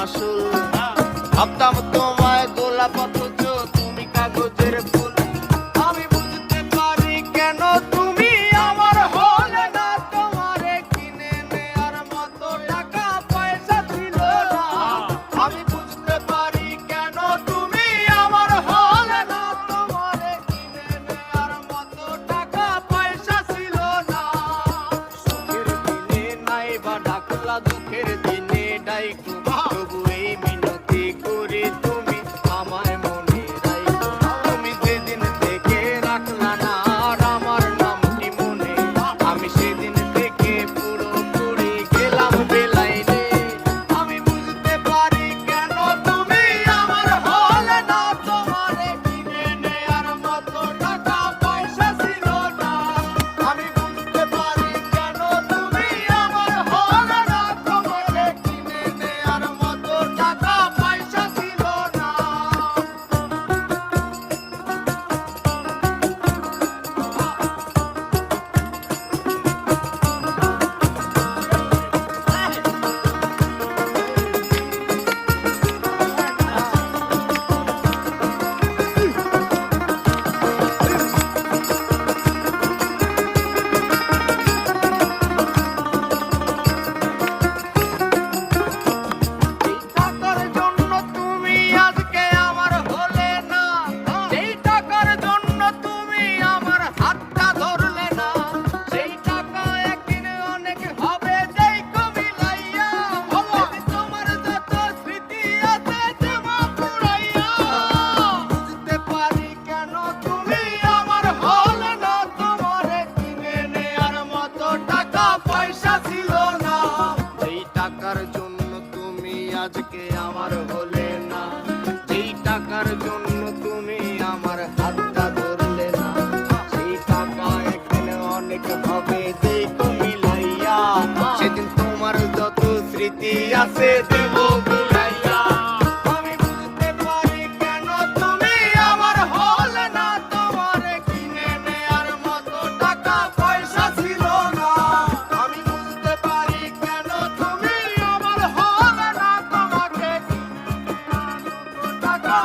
মাসুল। ভাবতাম তোমায় গোলাপ অথচ তুমি কাগজের ফুল। আমি বুঝতে পারি কেন তুমি আমার হলে না, তোমারে কিনে নেয়ার মতো টাকা পয়সা ছিল না। আমি বুঝতে পারি কেন তুমি আমার হলে না, তোমারে কিনে নেয়ার মতো টাকা পয়সা ছিল না। সুখের দিনে নাই বা ডাকলা, দুঃখের দিনে ডাইকো, তবু এই মিনতি করি তুমি আমায় মনে রাখো। তুমি যেদিন থেকে রাখলা না আর আমার নামটি মনে, আমি সেদিন থেকে পুরোপুরি গেলাম বেলাইনে। আমি বুঝতে পারি কেন তুমি আমার হলে না, তোমারে কিনে নেয়ার মতো টাকা পয়সা ছিল না। আমি বুঝতে পারি কেন তুমি আমার হলে না, তোমারে কিনে নেয়ার মতো টাকা পয়সা ছিল না। এই টাকার জন্য তুমি আজকে আমার হলে না, যেই টাকার জন্য তুমি আমার হাতটা ধরলে না, সেই টাকা একদিন অনেক হবে যেই কবিলাইয়া, তোমার যত স্মৃতি আছে দেবা পুরাইয়া। বুঝতে পারি কেন তুমি আমার হলে না, তোমারে কিনে নেয়ার মতো টাকা পয়সা ছিল না। যেই টাকার জন্য তুমি আজকে আমার হলে না, যেই টাকার জন্য তুমি আমার হাতটা ধরলে না, সেই টাকা একদিন অনেক হবে যেই কমিলাইয়া, সেদিন তোমার যত স্মৃতি আছে দেব বুলাইয়া। আমি বুঝতে পারি কেন তুমি আমার হলে না, তোমারে কিনে নেয়ার মতো টাকা পয়সা ছিল না। আমি বুঝতে পারি কেন তুমি আমার হলে না, তোমাকে কিনে নেয়ার মতো টাকা